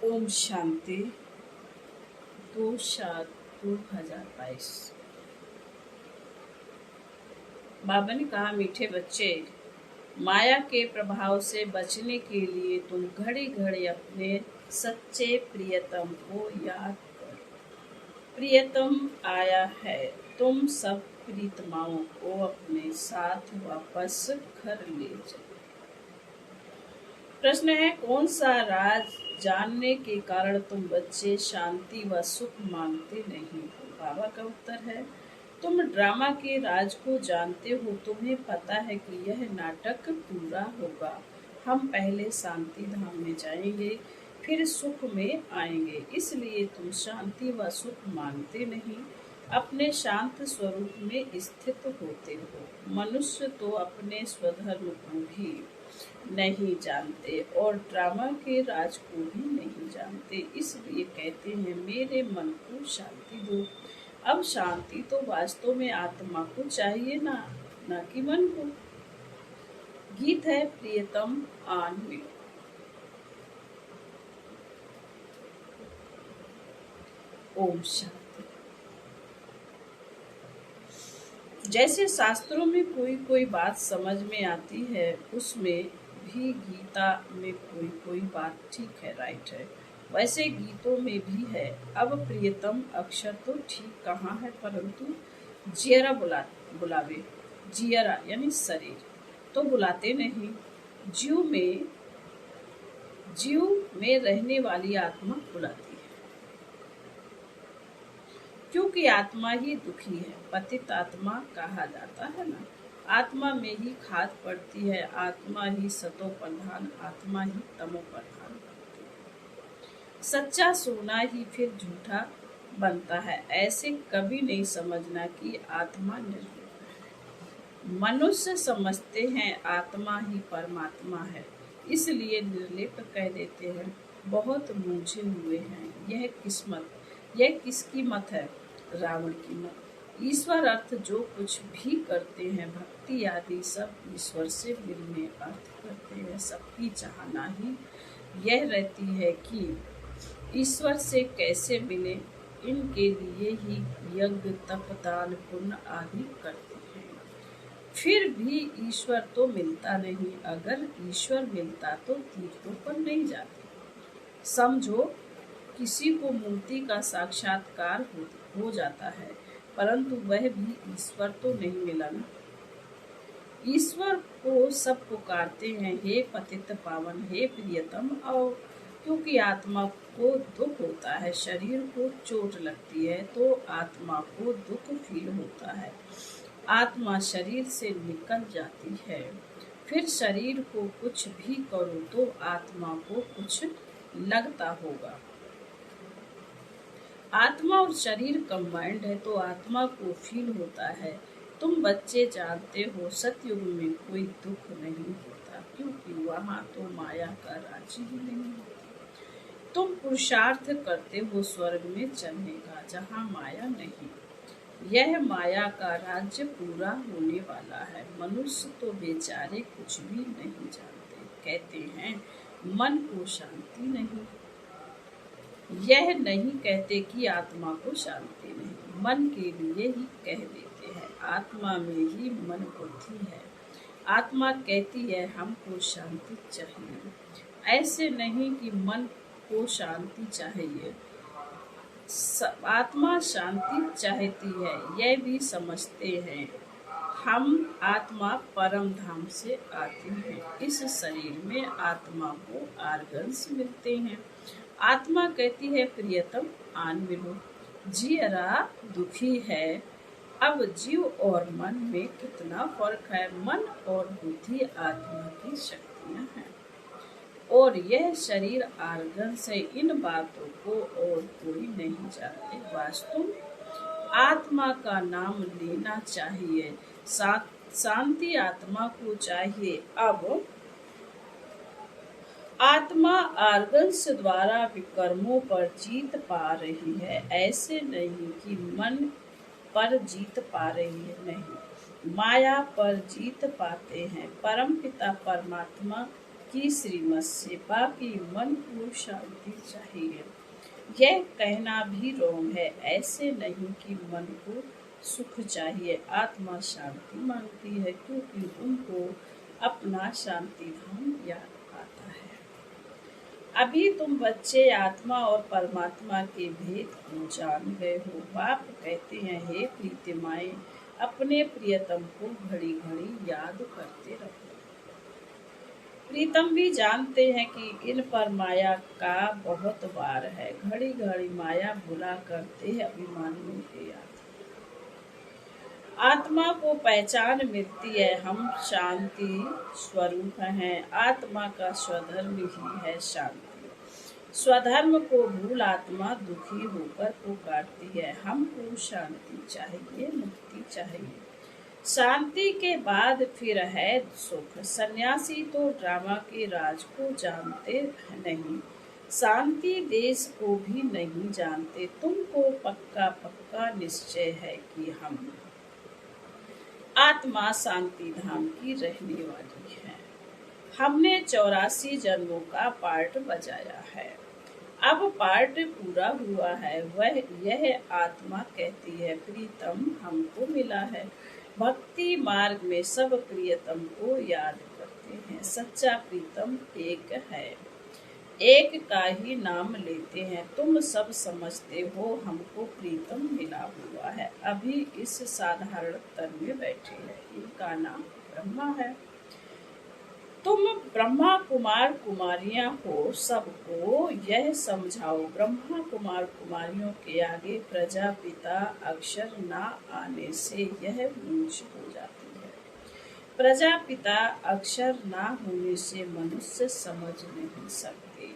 ओम शांति 2/7/2022। बाबा ने कहा, मीठे बच्चे, माया के प्रभाव से बचने के लिए तुम घड़ी घड़ी अपने सच्चे प्रियतम को याद करो। प्रियतम आया है, तुम सब प्रीतमाओं को अपने साथ वापस घर ले जाओ। प्रश्न है, कौन सा राज जानने के कारण तुम बच्चे शांति व सुख मांगते नहीं हो? बाबा का उत्तर है, तुम ड्रामा के राज को जानते हो। तुम्हें पता है कि यह नाटक पूरा होगा। हम पहले शांति धाम में जाएंगे, फिर सुख में आएंगे। इसलिए तुम शांति व सुख मांगते नहीं, अपने शांत स्वरूप में स्थित होते हो। मनुष्य तो अपने स्वधर्म को भी नहीं जानते और ड्रामा के राज को भी नहीं जानते। इसलिए कहते हैं, मेरे मन को शांति दो। अब शांति तो वास्तव में आत्मा को चाहिए, ना कि मन को। गीत है, प्रियतम आन मिलो। ओम शांति। जैसे शास्त्रों में कोई कोई बात समझ में आती है, उसमें भी गीता में कोई कोई बात ठीक है, राइट है, वैसे गीतों में भी है। अब प्रियतम अक्षर तो ठीक कहाँ है, परंतु जियरा बुलावे। जियरा यानी शरीर तो बुलाते नहीं। जीव में रहने वाली आत्मा बुलाती है, क्योंकि आत्मा ही दुखी है। पतित आत्मा कहा जाता है ना। आत्मा में ही खाद पड़ती है, आत्मा ही सतो प्रधान, आत्मा ही तमो प्रधान बनती है। सच्चा सोना ही फिर झूठा बनता है। ऐसे कभी नहीं समझना कि आत्मा निर्लेप है। मनुष्य समझते हैं आत्मा ही परमात्मा है, इसलिए निर्लेप कह देते हैं। बहुत मूझे हुए हैं। यह किसकी मत है? रावण की मत। ईश्वर अर्थ जो कुछ भी करते हैं, भक्ति आदि सब ईश्वर से मिलने अर्थ करते हैं। सबकी चाहना ही यह रहती है कि ईश्वर से कैसे मिले। इनके लिए ही यज्ञ, तप, दान, पुण्य आदि करते हैं। फिर भी ईश्वर तो मिलता नहीं। अगर ईश्वर मिलता तो तीर्थों पर नहीं जाते। समझो, किसी को मूर्ति का साक्षात्कार हो जाता है, परंतु वह भी ईश्वर तो नहीं मिला ना। ईश्वर को सब पुकारते हैं, हे पतित पावन, हे प्रियतम आओ। क्योंकि आत्मा को दुख होता है, शरीर को चोट लगती है तो आत्मा को दुख फील होता है। आत्मा शरीर से निकल जाती है, फिर शरीर को कुछ भी करो तो आत्मा को कुछ लगता होगा। आत्मा और शरीर कंबाइंड है तो आत्मा को फील होता है। तुम बच्चे जानते हो, सतयुग में कोई दुख नहीं होता, क्योंकि वहाँ तो माया का राज्य ही नहीं होता। तुम पुरुषार्थ करते हो स्वर्ग में चलने का, जहाँ माया नहीं। यह माया का राज्य पूरा होने वाला है। मनुष्य तो बेचारे कुछ भी नहीं जानते। कहते हैं, मन को शांति नहीं। यह नहीं कहते कि आत्मा को शांति नहीं, मन के लिए ही कह देते हैं। आत्मा में ही मन बुद्धि है। आत्मा कहती है, हमको शांति चाहिए। ऐसे नहीं कि मन को शांति चाहिए, आत्मा शांति चाहती है। यह भी समझते हैं हम आत्मा परम धाम से आते हैं। इस शरीर में आत्मा को आर्गन्स मिलते हैं। आत्मा कहती है, प्रियतम आन मिलो। जियरा दुखी है। अब जीव और मन में कितना फर्क है। मन और बुद्धि आत्मा की शक्तियां हैं और यह शरीर आर्गन से। इन बातों को और कोई नहीं जानते। वास्तव आत्मा का नाम लेना चाहिए। शांति आत्मा को चाहिए। अब आत्मा आर्गन्स द्वारा विकर्मों पर जीत पा रही है, ऐसे नहीं कि मन पर जीत पा रही है। नहीं, माया पर जीत पाते हैं। परमपिता परमात्मा की श्रीमत से, बाकी मन को शांति चाहिए। यह कहना भी रोंग है, ऐसे नहीं कि मन को सुख चाहिए। आत्मा शांति मांगती है क्योंकि उनको अपना शांति धाम याद आता है। अभी तुम बच्चे आत्मा और परमात्मा के भेद को जान गए हो। बाप कहते हैं, हे प्रीतिमाएं, अपने प्रियतम को घड़ी घड़ी याद करते रहो। प्रीतम भी जानते हैं कि इन पर माया का बहुत वार है। घड़ी घड़ी माया भुला करते हैं अभिमानियों के याद। आत्मा को पहचान मिलती है, हम शांति स्वरूप हैं। आत्मा का स्वधर्म ही है शांति। स्वधर्म को भूल आत्मा दुखी होकर पुकारती है। हमको शांति चाहिए, मुक्ति चाहिए। शांति के बाद फिर है सुख। सन्यासी तो ड्रामा के राज को जानते नहीं, शांति देश को भी नहीं जानते। तुमको पक्का पक्का निश्चय है कि हम आत्मा शांति धाम की रहने वाली है। हमने 84 जन्मों का पार्ट बजाया है, अब पार्ट पूरा हुआ है। वह यह आत्मा कहती है, प्रीतम हमको मिला है। भक्ति मार्ग में सब प्रियतम को याद करते हैं। सच्चा प्रीतम एक है, एक का ही नाम लेते हैं। तुम सब समझते हो हमको प्रीतम मिला हुआ है, अभी इस साधारण तन में बैठे हैं। इनका नाम ब्रह्मा है। तुम ब्रह्मा कुमार कुमारियां हो, सबको यह समझाओ। ब्रह्मा कुमार कुमारियों के आगे प्रजापिता अक्षर ना आने से यह मूर्छ हो जाती है। प्रजापिता अक्षर ना होने से मनुष्य समझ नहीं सकते।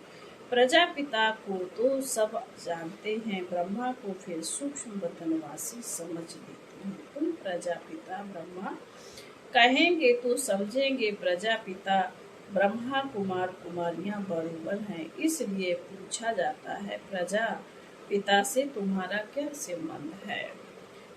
प्रजापिता को तो सब जानते हैं, ब्रह्मा को फिर सूक्ष्म वतनवासी समझ लेते हैं। तुम प्रजापिता ब्रह्मा कहेंगे तो समझेंगे, प्रजापिता ब्रह्मा कुमार कुमारियां बरोबर हैं। इसलिए पूछा जाता है, प्रजापिता से तुम्हारा क्या संबंध है?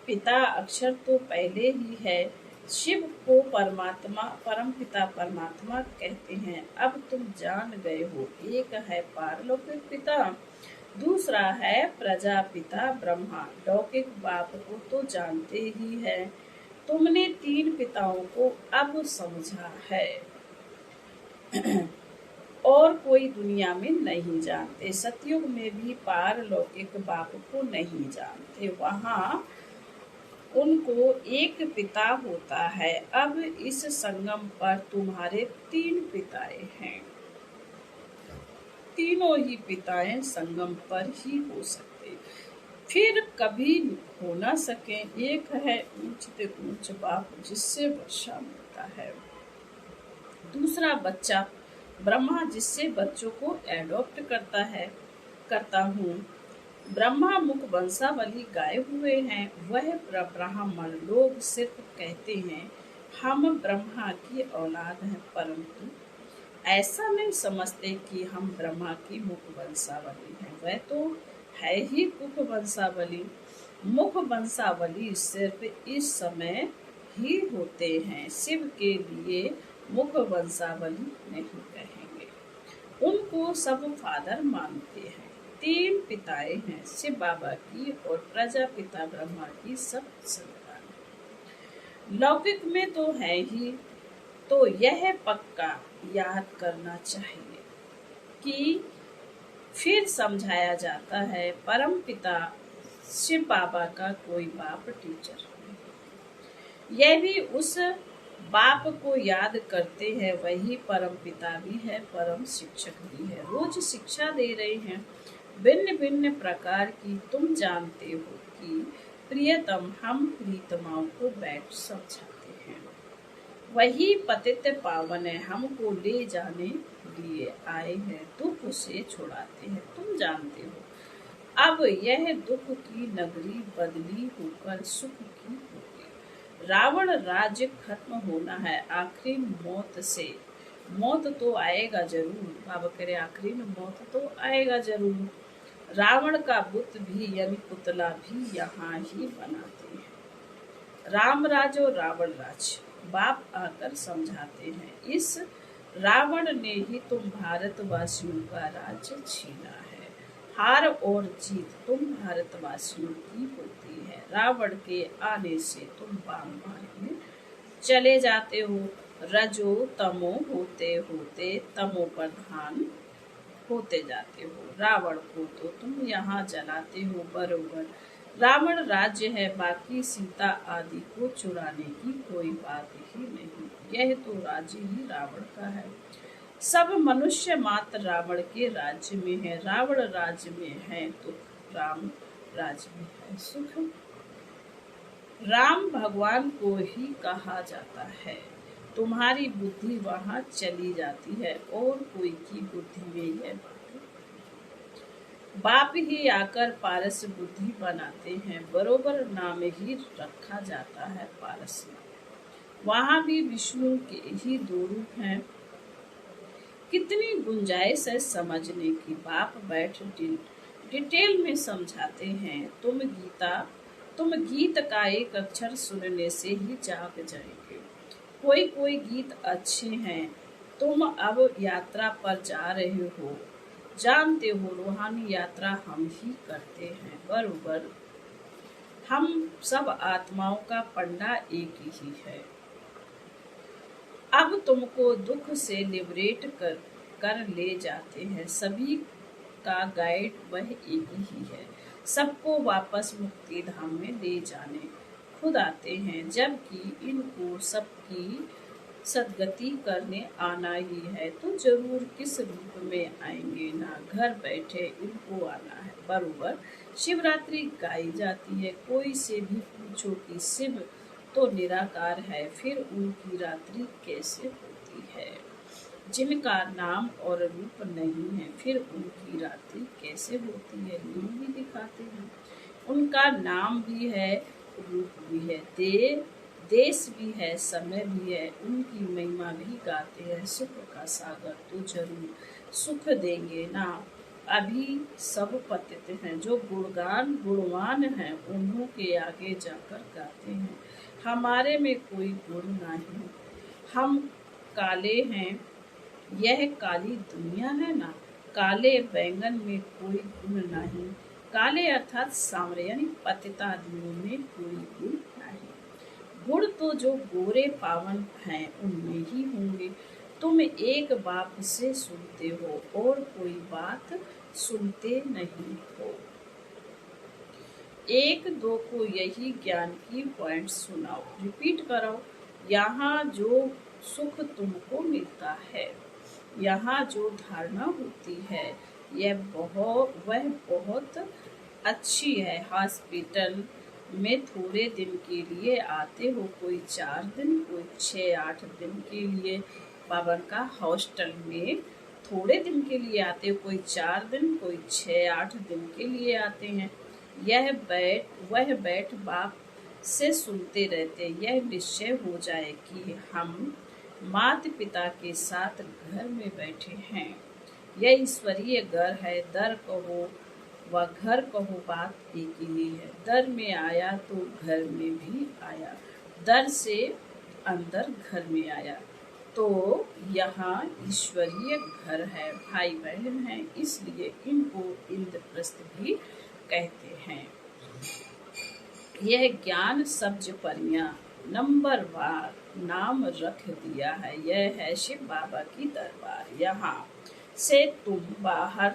पिता अक्षर तो पहले ही है। शिव को परमात्मा परम पिता परमात्मा कहते हैं। अब तुम जान गए हो, एक है पारलौकिक पिता, दूसरा है प्रजापिता ब्रह्मा। लौकिक बाप को तो जानते ही है, तुमने 3 पिताओं को अब समझा है और कोई दुनिया में नहीं जानते। सतयुग में भी पारलौकिक बाप को नहीं जानते, वहाँ उनको एक पिता होता है। अब इस संगम पर तुम्हारे 3 पिताएं हैं। तीनों ही पिताएं संगम पर ही हो सकते, फिर कभी हो ना सके। एक है ऊंच से ऊंच बाप जिससे वर्षा मिलता है, दूसरा बच्चा ब्रह्मा जिससे बच्चों को एडॉप्ट करता हूँ। ब्रह्मा मुख वंशावली गाए हुए हैं। वह ब्राह्मण लोग सिर्फ कहते हैं हम ब्रह्मा की औलाद हैं, परंतु ऐसा नहीं समझते कि हम ब्रह्मा की मुख वंशावली हैं। वह तो है ही मुख वंशावली। मुख वंशावली सिर्फ इस समय ही होते हैं, शिव के लिए मुख वंशावली नहीं कहेंगे। उनको सब फादर मानते हैं। 3 पिताएं हैं, शिव बाबा की और प्रजापिता ब्रह्मा की सब संतान। लौकिक में तो है ही, तो यह पक्का याद करना चाहिए कि फिर समझाया जाता है, परम पिता शिव बाबा का कोई बाप टीचर नहीं। यह भी उस बाप को याद करते हैं, वही परम पिता भी है, परम शिक्षक भी है। रोज शिक्षा दे रहे हैं भिन्न भिन्न प्रकार की। तुम जानते हो कि प्रियतम हम प्रीतमाओं को बैठ समझाते हैं। वही पतित पावन है, हमको ले जाने लिए आए हैं, दुख से छुड़ाते हैं। तुम जानते हो अब यह दुख की नगरी बदली होकर सुख की होगी। रावण राज्य खत्म होना है आखिरी मौत से। मौत तो आएगा जरूर, बाबा कह रहे आखिरी में मौत तो आएगा जरूर। रावण का बुत भी यानी पुतला भी यहाँ ही बनाते हैं। राम राज और रावण राज बाप आकर समझाते हैं। इस रावण ने ही तुम भारतवासियों का राज्य छीना है। हार और जीत तुम भारतवासियों की होती है। रावण के आने से तुम बागबान में चले जाते हो। रजो तमो होते होते तमो प्रधान होते जाते हो। रावण को तो तुम यहाँ जलाते हो बरोबर। रावण राज्य है, बाकी सीता आदि को चुराने की कोई बात ही नहीं। यह तो राज्य ही रावण का है। सब मनुष्य मात्र रावण के राज्य में है। रावण राज्य में है तो राम राज्य में है सुख। राम भगवान को ही कहा जाता है। तुम्हारी बुद्धि वहाँ चली जाती है और कोई की बुद्धि में यह बाप ही आकर पारस बुद्धि बनाते हैं। बरोबर नाम ही रखा जाता है पारस। वहाँ भी विष्णु के ही दो रूप हैं। कितनी गुंजाइश है समझने की। बाप बैठ डिटेल में समझाते हैं। तुम गीत का एक अक्षर सुनने से ही जाग जाएंगे। कोई कोई गीत अच्छे हैं। तुम अब यात्रा पर जा रहे हो, जानते हो रूहानी यात्रा हम ही करते हैं बरोबर। हम सब आत्माओं का पंडा एक ही है। अब तुमको दुख से लिबरेट कर ले जाते हैं। सभी का गाइड वह एक ही है। सबको वापस मुक्ति धाम में ले जाने खुद आते हैं, जबकि इनको सबकी सदगति करने आना ही है। तो जरूर किस रूप में आएंगे ना, घर बैठे इनको आना है बरोबर। शिवरात्रि गाई जाती है। कोई से भी पूछो कि शिव तो निराकार है, फिर उनकी रात्रि कैसे होती है। जिनका नाम और रूप नहीं है, फिर उनकी रात्रि कैसे होती है। लीला भी दिखाते हैं। उनका नाम भी है, रूप भी है, देश भी है, समय भी है। उनकी महिमा भी गाते हैं। सुख का सागर तो जरूर सुख देंगे ना। अभी सब पतित हैं। जो गुणवान हैं उन्हों के आगे जाकर गाते हैं। हमारे में कोई गुण नहीं, हम काले हैं। यह काली दुनिया है ना। काले बैंगन में कोई गुण नहीं। काले अर्थात सांवरे यानी पतित आदमियों में कोई गुण नहीं। गुण तो जो गोरे पावन हैं उनमें ही होंगे। तुम एक बाप से सुनते हो और कोई बात सुनते नहीं हो। एक दो को यही ज्ञान की पॉइंट सुनाओ, रिपीट कराओ। यहाँ जो सुख तुमको मिलता है, यहाँ जो धारणा होती है, वह बहुत अच्छी है। हॉस्पिटल में थोड़े दिन के लिए आते हो, कोई 4 दिन, कोई 6-8 दिन के लिए। बाबर का हॉस्टल में थोड़े दिन के लिए आते हो, कोई 4 दिन, कोई 6-8 दिन के लिए आते हैं। वह बैठ बाप से सुनते रहते। यह निश्चय हो जाए कि हम माता पिता के साथ घर में बैठे हैं। यह ईश्वरीय घर है। दर कहो व घर कहो, बात एक ही है। दर में आया तो घर में भी आया, दर से अंदर घर में आया। तो यहाँ ईश्वरीय घर है, भाई बहन हैं, इसलिए इनको इंद्रप्रस्थ भी कहते हैं। यह ज्ञान सब्ज परियां नंबरवार नाम रख दिया है। यह है शिव बाबा की दरबार। यहाँ से तुम बाहर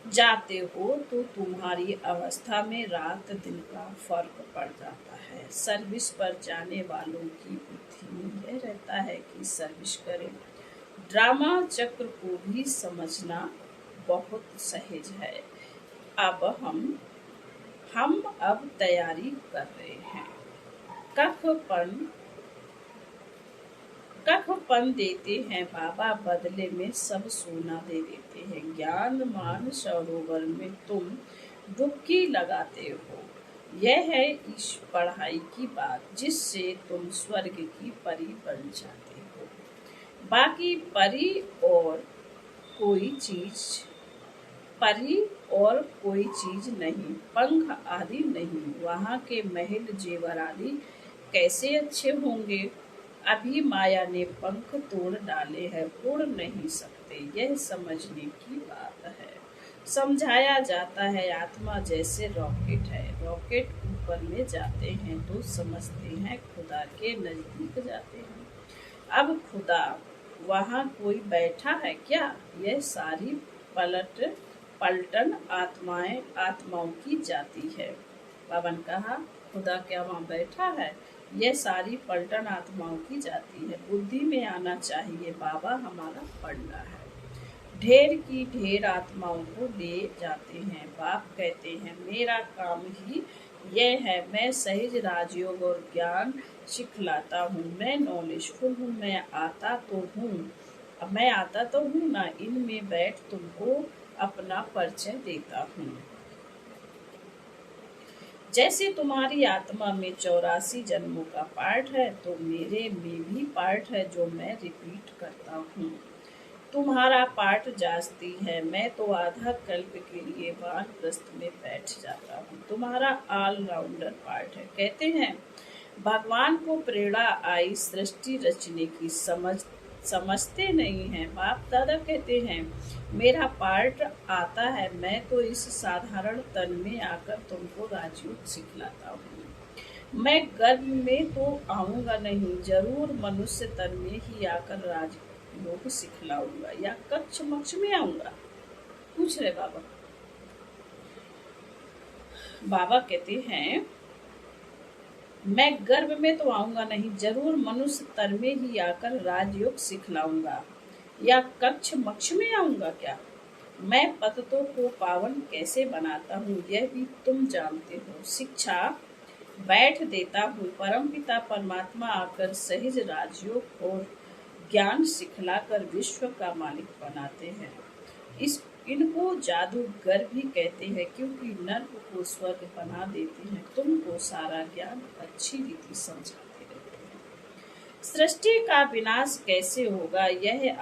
जाते हो तो तुम्हारी अवस्था में रात दिन का फर्क पड़ जाता है। सर्विस पर जाने वालों की बुद्धि में यह रहता है कि सर्विस करें। ड्रामा चक्र को भी समझना बहुत सहज है। अब हम अब तैयारी कर रहे हैं। कखपन देते हैं बाबा, बदले में सब सोना दे देते हैं। ज्ञान मान सरोवर में तुम डुबकी लगाते हो। यह है इस पढ़ाई की बात, जिससे तुम स्वर्ग की परी बन जाते हो। बाकी परी और कोई चीज नहीं, पंख आदि नहीं। वहाँ के महल जेवर आदि कैसे अच्छे होंगे। अभी माया ने पंख तोड़ डाले हैं, उड़ नहीं सकते, यह समझने की बात है। समझाया जाता है आत्मा जैसे रॉकेट है, रॉकेट ऊपर में जाते हैं तो समझते हैं खुदा के नजदीक जाते हैं। अब खुदा वहाँ कोई बैठा है क्या? यह सारी पलट पलटन आत्माओं की जाती है। बाबा ने कहा खुदा क्या वहाँ बैठा है? यह सारी पलटन आत्माओं की जाती है। बुद्धि में आना चाहिए बाबा हमारा पढ़ना है। ढेर की ढेर आत्माओं को ले जाते हैं। बाप कहते हैं मेरा काम ही यह है, मैं सहज राजयोग और ज्ञान सिखलाता हूँ, मैं नॉलेजफुल हूँ, मैं आता तो हूँ ना, इनमें बैठ तुमको अपना परिचय देता हूँ। जैसे तुम्हारी आत्मा में 84 जन्मों का पार्ट है, तो मेरे में भी पार्ट है जो मैं रिपीट करता हूँ। तुम्हारा पार्ट जास्ती है, मैं तो आधा कल्प के लिए वानप्रस्थ में बैठ जाता हूँ। तुम्हारा ऑलराउंडर पार्ट है। कहते हैं भगवान को प्रेरणा आई सृष्टि रचने की, समझते नहीं हैं। बाप दादा कहते हैं मेरा पार्ट आता है, मैं तो इस साधारण तन में आकर तुमको राजयोग सिखलाता हूँ। मैं गर्भ में तो आऊंगा नहीं, जरूर मनुष्य तन में ही आकर राजयोग सिखलाऊंगा, या कक्ष मक्ष में आऊंगा? पूछ रहे बाबा। बाबा कहते हैं मैं गर्भ में तो आऊंगा नहीं, जरूर मनुष्य तन में ही आकर राजयोग सिखलाऊंगा, या कक्ष मक्ष में आऊंगा क्या? मैं पततों को पावन कैसे बनाता हूँ यह भी तुम जानते हो। शिक्षा बैठ देता हूँ, परमपिता परमात्मा आकर सहज राजयोग और ज्ञान सिखलाकर विश्व का मालिक बनाते हैं। इनको जादूगर भी कहते हैं, क्योंकि नर्क को स्वर्ग बना देते हैं, तुमको सारा ज्ञान अच्छी रीति समझाते रहते हैं। सृष्टि का विनाश कैसे होगा, यह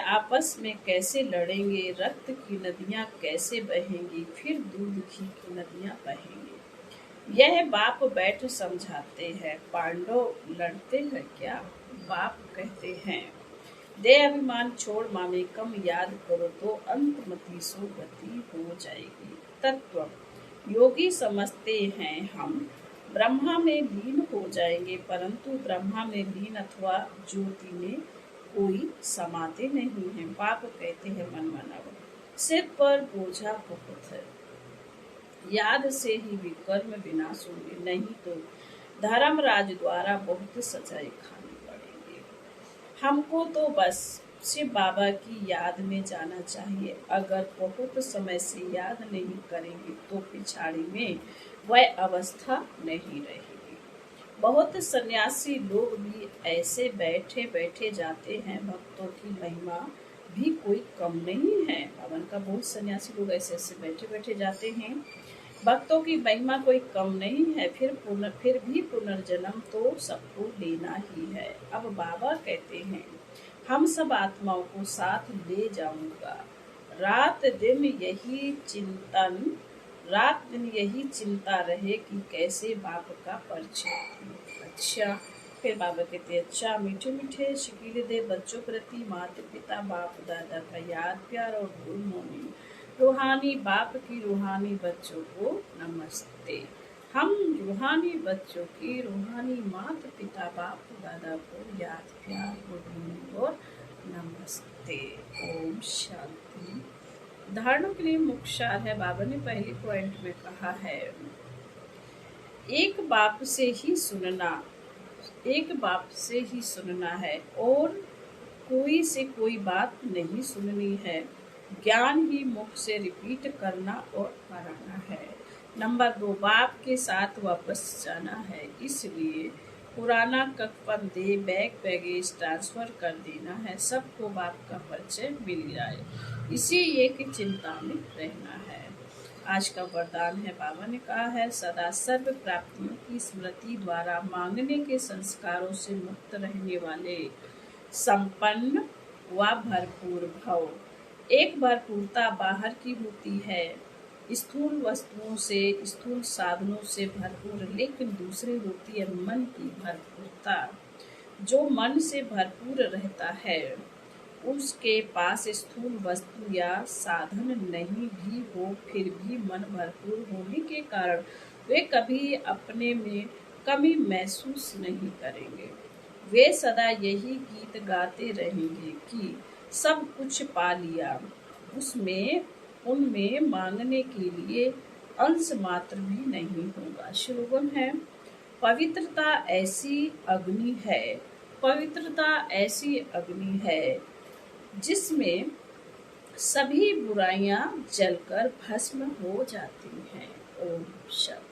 आपस में कैसे लड़ेंगे, रक्त की नदियां कैसे बहेंगी, फिर दूध घी की नदियां बहेंगी, यह बाप बैठ समझाते हैं। पांडव लड़ते हैं क्या? बाप कहते हैं दे अभिमान छोड़ मामे कम याद करो तो अंतमति सो गति हो जाएगी। तत्व योगी समझते हैं हम ब्रह्मा में लीन हो जाएंगे, परंतु ब्रह्मा में लीन अथवा ज्योति में कोई समाते नहीं है। बाप कहते हैं मन मनाओ, सिर पर बोझा बहुत है, याद से ही विकर्म विनाश होंगे, नहीं तो धर्मराज द्वारा बहुत सजाए खानी पड़ेंगे। हमको तो बस शिव बाबा की याद में जाना चाहिए। अगर बहुत समय से याद नहीं करेंगे तो पिछाड़ी में वह अवस्था नहीं रहेगी। बहुत सन्यासी लोग भी ऐसे बैठे बैठे जाते हैं, भक्तों की महिमा भी कोई कम नहीं है। पवन का बहुत सन्यासी लोग ऐसे ऐसे बैठे बैठे जाते हैं, भक्तों की महिमा कोई कम नहीं है। फिर भी पुनर्जन्म तो सबको लेना ही है। अब बाबा कहते हैं हम सब आत्माओं को साथ ले जाऊंगा, रात दिन यही चिंता रहे कि कैसे बाप का परिचय। अच्छा, फिर बाबा कहते हैं अच्छा मीठे मीठे शकीले दे बच्चों प्रति माता पिता बाप दादा का याद प्यार और गुड मॉर्निंग। रूहानी बाप की रूहानी बच्चों को नमस्ते। हम रूहानी बच्चों की रूहानी माता पिता बाप दादा को याद प्यार गुड मॉर्निंग और नमस्ते। ओम शांति। धारणों के लिए मुख्य सार है, बाबा ने पहले पॉइंट में कहा है एक बाप से ही सुनना है और कोई से कोई बात नहीं सुननी है। ज्ञान ही मुख से रिपीट करना और कराना है। नंबर 2, बाप के साथ वापस जाना है, इसलिए पुराना कफन दे बैगेज ट्रांसफर कर देना है, सबको बाप का परिचय मिल जाए, इसी एक चिंता में रहना है। आज का वरदान है, बाबा ने कहा है सदा सर्व प्राप्तियों की स्मृति द्वारा मांगने के संस्कारों से मुक्त रहने वाले संपन्न व भरपूर भव। एक भरपूरता बाहर की होती है, स्थूल वस्तुओं से स्थूल साधनों से भरपूर, लेकिन दूसरी होती है मन की भरपूरता। जो मन से भरपूर रहता है, उसके पास स्थूल वस्तु या साधन नहीं भी हो, फिर भी मन भरपूर होने के कारण वे कभी अपने में कमी महसूस नहीं करेंगे। वे सदा यही गीत गाते रहेंगे कि सब कुछ पा लिया, उसमें उनमें मांगने के लिए अंश मात्र भी नहीं होगा। श्लोगन है, पवित्रता ऐसी अग्नि है, पवित्रता ऐसी अग्नि है जिसमें सभी बुराइयां जलकर भस्म हो जाती हैं। ओम शांति।